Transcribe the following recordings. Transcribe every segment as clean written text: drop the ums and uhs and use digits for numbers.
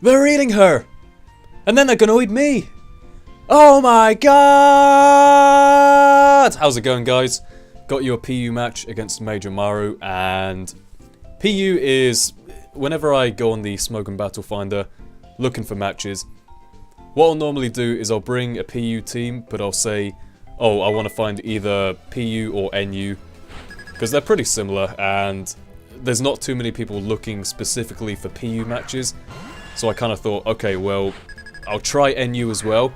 They're eating her! And then they're gonna eat me! Oh my god! How's it going, guys? Got you a PU match against Major Maru, and PU is, whenever I go on the Smoke and Battle Finder looking for matches, what I'll normally do is I'll bring a PU team, but I'll say, oh, I want to find either PU or NU, because they're pretty similar, and there's not too many people looking specifically for PU matches, so I kind of thought, okay, well, I'll try NU as well,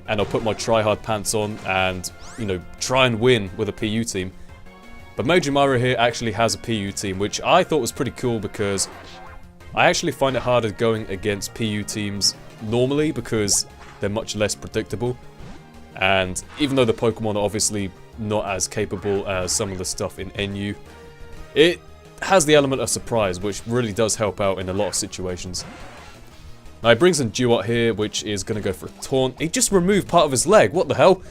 and I'll put my try-hard pants on and, you know, try and win with a PU team. But Major Maru here actually has a PU team, which I thought was pretty cool because I actually find it harder going against PU teams normally because they're much less predictable. And even though the Pokemon are obviously not as capable as some of the stuff in NU, it has the element of surprise, which really does help out in a lot of situations. Now he brings in Duot here, which is going to go for a taunt. He just removed part of his leg, what the hell?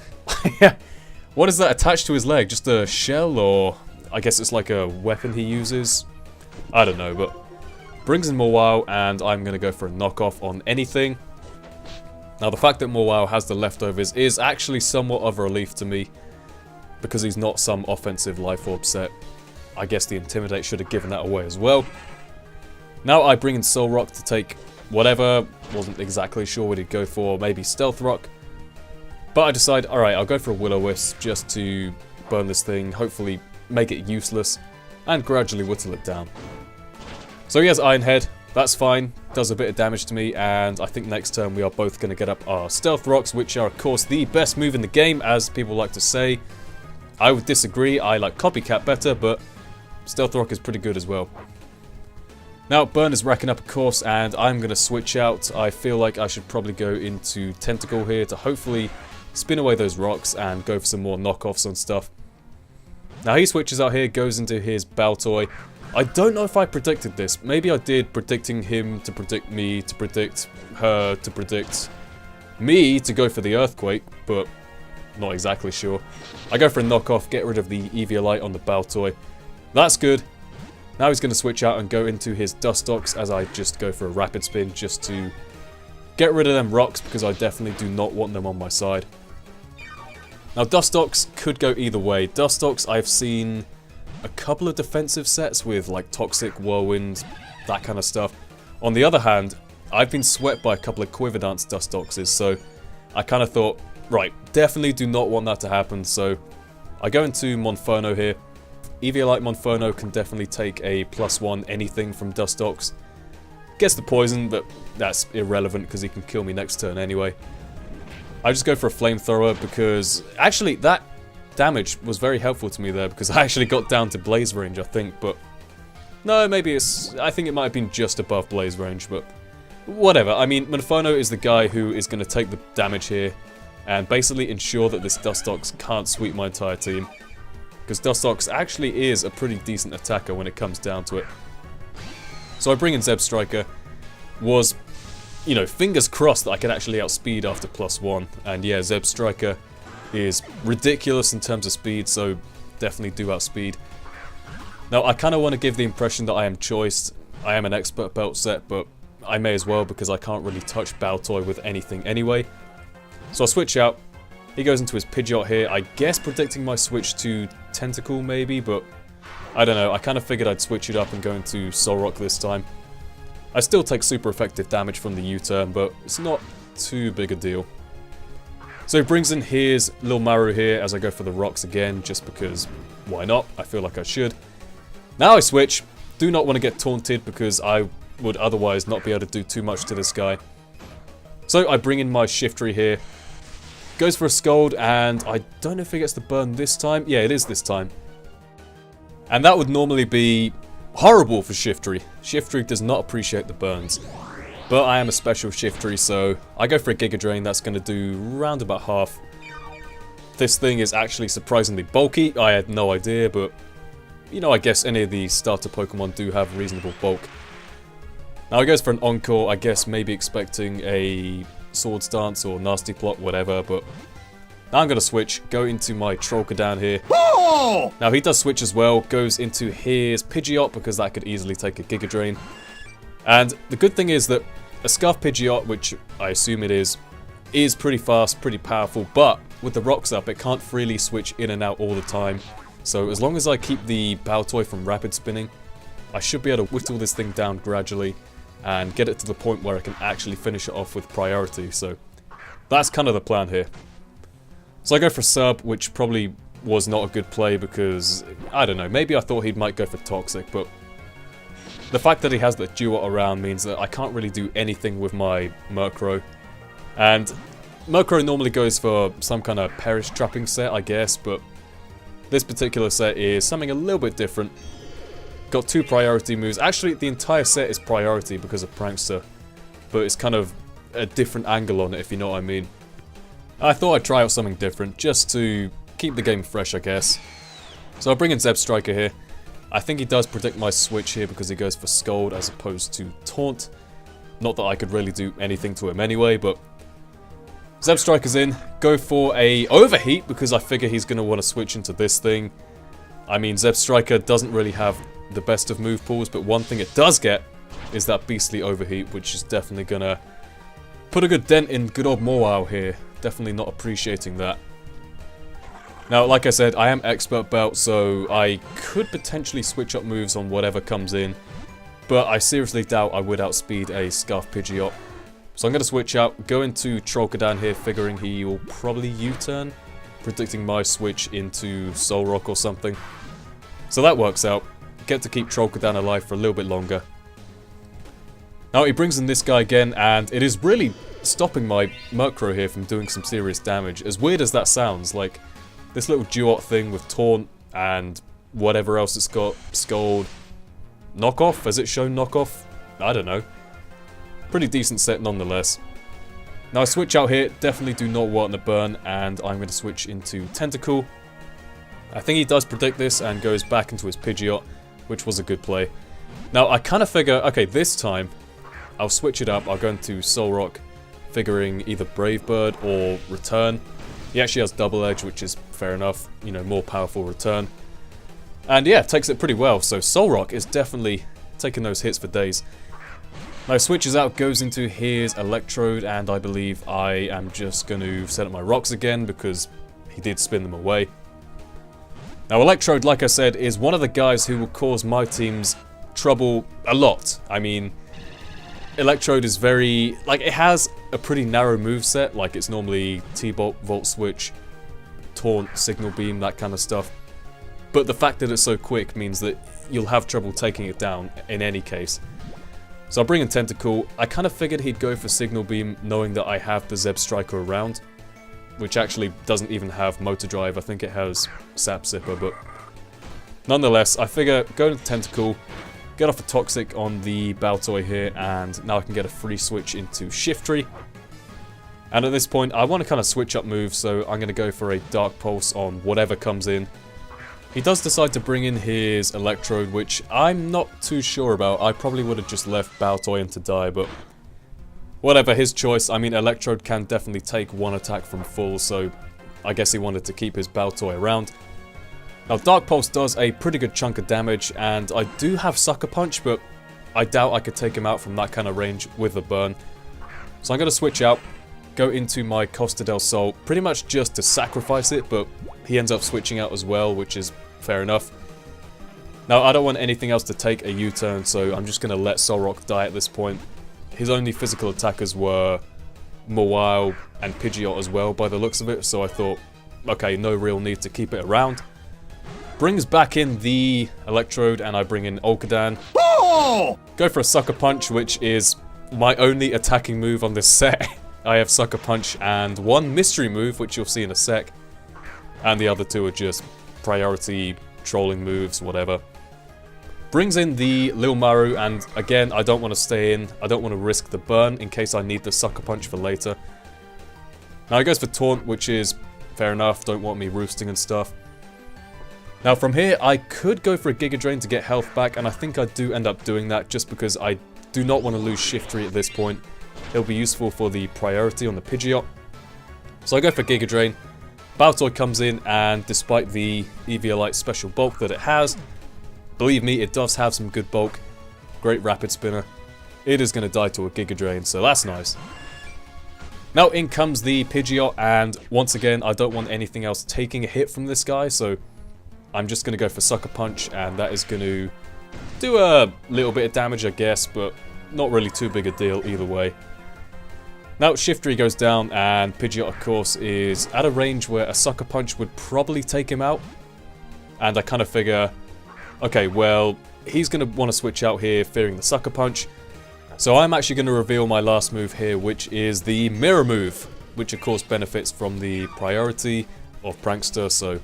What is that attached to his leg? Just a shell, or I guess it's like a weapon he uses? I don't know, but brings in Mawile, and I'm going to go for a knockoff on anything. Now the fact that Mawile has the leftovers is actually somewhat of a relief to me, because he's not some offensive Life Orb set. I guess the Intimidate should have given that away as well. Now I bring in Soul Rock to take whatever, wasn't exactly sure what he'd go for, maybe Stealth Rock. But I decide, alright, I'll go for a Will-O-Wisp just to burn this thing, hopefully make it useless, and gradually whittle it down. So he has Iron Head, that's fine, does a bit of damage to me, and I think next turn we are both going to get up our Stealth Rocks, which are of course the best move in the game, as people like to say. I would disagree, I like Copycat better, but Stealth Rock is pretty good as well. Now, Burn is racking up a course, and I'm going to switch out. I feel like I should probably go into Tentacle here to hopefully spin away those rocks and go for some more knockoffs on stuff. Now, he switches out here, goes into his Baltoy. I don't know if I predicted this. Maybe I did, predicting him to predict me, to predict her, to predict me to go for the Earthquake, but not exactly sure. I go for a knockoff, get rid of the Eviolite on the Baltoy. That's good. Now he's going to switch out and go into his Dustox as I just go for a Rapid Spin just to get rid of them rocks, because I definitely do not want them on my side. Now Dustox could go either way. Dustox, I've seen a couple of defensive sets with like Toxic, Whirlwind, that kind of stuff. On the other hand, I've been swept by a couple of Quiver Dance Dustoxes, so I kind of thought, right, definitely do not want that to happen, so I go into Monferno here. Eviolite Monferno can definitely take a +1 anything from Dustox. Gets the poison, but that's irrelevant because he can kill me next turn anyway. I just go for a Flamethrower because actually that damage was very helpful to me there, because I actually got down to Blaze range, I think, but no, maybe it's, I think it might have been just above Blaze range, but whatever. I mean, Monferno is the guy who is going to take the damage here and basically ensure that this Dustox can't sweep my entire team. Because Dustox actually is a pretty decent attacker when it comes down to it. So I bring in Zebstrika. Was, you know, fingers crossed that I could actually outspeed after +1. And yeah, Zebstrika is ridiculous in terms of speed, so definitely do outspeed. Now, I kind of want to give the impression that I am choiced. I am an expert belt set, but I may as well because I can't really touch Baltoy with anything anyway. So I switch out. He goes into his Pidgeot here, I guess predicting my switch to Tentacle maybe, but I don't know, I kind of figured I'd switch it up and go into Soul Rock this time. I still take super effective damage from the U-turn, but it's not too big a deal. So he brings in his Lil Maru here as I go for the rocks again, just because, why not? I feel like I should. Now I switch, do not want to get taunted because I would otherwise not be able to do too much to this guy. So I bring in my Shiftry here. Goes for a Scold, and I don't know if he gets the burn this time. Yeah, it is this time. And that would normally be horrible for Shiftry. Shiftry does not appreciate the burns. But I am a special Shiftry, so I go for a Giga Drain. That's going to do round about half. This thing is actually surprisingly bulky. I had no idea, but you know, I guess any of the starter Pokemon do have reasonable bulk. Now he goes for an Encore, I guess maybe expecting a Swords Dance or Nasty Plot, whatever, but now I'm going to switch, go into my Olcadan here. Oh! Now he does switch as well, goes into his Pidgeot because that could easily take a Giga Drain. And the good thing is that a Scarf Pidgeot, which I assume it is pretty fast, pretty powerful, but with the rocks up, it can't freely switch in and out all the time. So as long as I keep the Baltoy from rapid spinning, I should be able to whittle this thing down gradually and get it to the point where I can actually finish it off with priority. So that's kind of the plan here. So I go for Sub, which probably was not a good play because, I don't know, maybe I thought he might go for Toxic, but the fact that he has the Duo around means that I can't really do anything with my Murkrow. And Murkrow normally goes for some kind of Perish Trapping set, I guess, but this particular set is something a little bit different. Got 2 priority moves. Actually, the entire set is priority because of Prankster, but it's kind of a different angle on it, if you know what I mean. I thought I'd try out something different, just to keep the game fresh, I guess. So I'll bring in Zebstrika here. I think he does predict my switch here because he goes for Scold as opposed to Taunt. Not that I could really do anything to him anyway, but Zebstrika's in. Go for a Overheat because I figure he's going to want to switch into this thing. I mean, Zebstrika doesn't really have the best of move pools, but one thing it does get is that beastly Overheat, which is definitely going to put a good dent in good old Mawile here. Definitely not appreciating that. Now, like I said, I am Expert Belt, so I could potentially switch up moves on whatever comes in, but I seriously doubt I would outspeed a Scarf Pidgeot. So I'm going to switch out, go into Olcadan here, figuring he will probably U-turn, predicting my switch into Soul Rock or something. So that works out. Get to keep Olcadan alive for a little bit longer. Now he brings in this guy again, and it is really stopping my Murkrow here from doing some serious damage. As weird as that sounds, like this little Duot thing with Taunt and whatever else it's got, Scold, Knockoff, has it shown Knockoff? I don't know. Pretty decent set nonetheless. Now I switch out here, definitely do not want the burn, and I'm going to switch into Tentacool. I think he does predict this and goes back into his Pidgeot, which was a good play. Now I kind of figure, okay, this time I'll switch it up, I'll go into Soul Rock, figuring either Brave Bird or Return. He actually has Double Edge, which is fair enough, you know, more powerful Return. And yeah, takes it pretty well, so Soul Rock is definitely taking those hits for days. Now switches out, goes into his Electrode, and I believe I am just going to set up my rocks again because he did spin them away. Now Electrode, like I said, is one of the guys who will cause my team's trouble a lot. I mean, Electrode is very, like, it has a pretty narrow moveset, like it's normally T-Bolt, Volt Switch, Taunt, Signal Beam, that kind of stuff. But the fact that it's so quick means that you'll have trouble taking it down in any case. So I'll bring in Tentacool. I kind of figured he'd go for Signal Beam knowing that I have the Zebstrika around, which actually doesn't even have Motor Drive. I think it has Sap Sipper, but nonetheless, I figure go into Tentacool, get off a Toxic on the Baltoy here, and now I can get a free switch into Shiftry. And at this point, I want to kind of switch up moves, so I'm going to go for a Dark Pulse on whatever comes in. He does decide to bring in his Electrode, which I'm not too sure about. I probably would have just left Baltoy in to die, but whatever, his choice. I mean, Electrode can definitely take one attack from full, so I guess he wanted to keep his Baltoy around. Now, Dark Pulse does a pretty good chunk of damage, and I do have Sucker Punch, but I doubt I could take him out from that kind of range with a burn. So I'm going to switch out, go into my Costa del Sol, pretty much just to sacrifice it, but he ends up switching out as well, which is fair enough. Now, I don't want anything else to take a U-turn, so I'm just going to let Solrock die at this point. His only physical attackers were Mawile and Pidgeot as well, by the looks of it, so I thought, okay, no real need to keep it around. Brings back in the Electrode, and I bring in Olcadan. Oh! Go for a Sucker Punch, which is my only attacking move on this set. I have Sucker Punch and one mystery move, which you'll see in a sec. And the other two are just priority trolling moves, whatever. Brings in the Lil Maru, and again, I don't want to stay in. I don't want to risk the burn in case I need the Sucker Punch for later. Now he goes for Taunt, which is fair enough. Don't want me roosting and stuff. Now from here, I could go for a Giga Drain to get health back, and I think I do end up doing that just because I do not want to lose Shiftry at this point. It'll be useful for the priority on the Pidgeot. So I go for Giga Drain. Baltoy comes in, and despite the Eviolite special bulk that it has, believe me, it does have some good bulk. Great Rapid Spinner. it is going to die to a Giga Drain, so that's nice. Now in comes the Pidgeot, and once again, I don't want anything else taking a hit from this guy, so I'm just going to go for Sucker Punch, and that is going to do a little bit of damage, I guess, but not really too big a deal either way. Now Shiftry goes down, and Pidgeot, of course, is at a range where a Sucker Punch would probably take him out. And I kind of figure, okay, well, he's going to want to switch out here, fearing the Sucker Punch. So I'm actually going to reveal my last move here, which is the Mirror move, which of course benefits from the priority of Prankster, so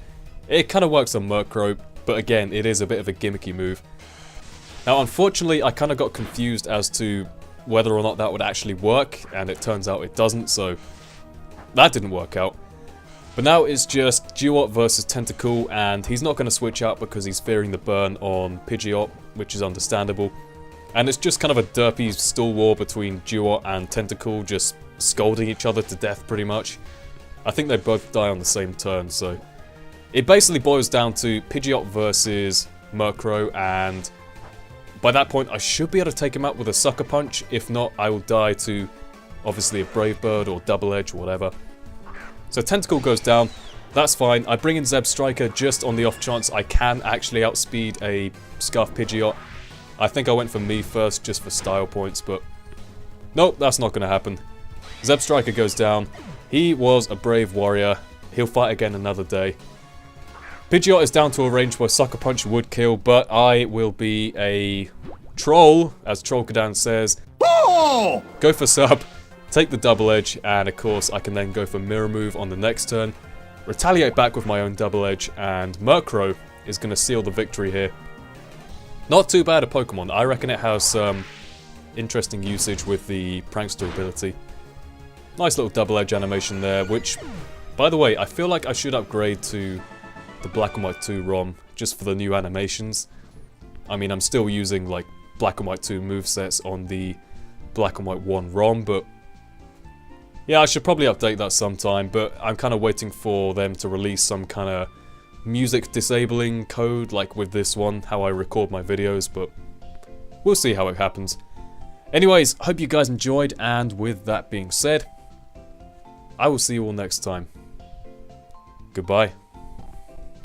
it kind of works on Murkrow, but again, it is a bit of a gimmicky move. Now, unfortunately, I kind of got confused as to whether or not that would actually work, and it turns out it doesn't, so that didn't work out. But now it's just Duot versus Tentacool, and he's not going to switch out because he's fearing the burn on Pidgeot, which is understandable. And it's just kind of a derpy stall war between Duot and Tentacool, just scolding each other to death pretty much. I think they both die on the same turn, so it basically boils down to Pidgeot versus Murkrow, and by that point I should be able to take him out with a Sucker Punch. If not, I will die to obviously a Brave Bird or Double Edge or whatever. So Tentacool goes down, that's fine. I bring in Zeb Striker just on the off chance I can actually outspeed a Scarf Pidgeot. I think I went for me first just for style points, but nope, that's not going to happen. Zeb Striker goes down. He was a brave warrior. He'll fight again another day. Pidgeot is down to a range where Sucker Punch would kill, but I will be a troll, as Olcadan says. Oh! Go for sub, take the Double Edge, and of course I can then go for Mirror Move on the next turn, retaliate back with my own Double Edge, and Murkrow is going to seal the victory here. Not too bad a Pokemon. I reckon it has some interesting usage with the Prankster ability. Nice little Double Edge animation there, which, by the way, I feel like I should upgrade to the Black and White 2 ROM just for the new animations. I mean, I'm still using like Black and White 2 movesets on the Black and White 1 ROM, but yeah, I should probably update that sometime, but I'm kind of waiting for them to release some kind of music disabling code like with this one, how I record my videos, but we'll see how it happens. Anyways, hope you guys enjoyed, and with that being said, I will see you all next time. Goodbye.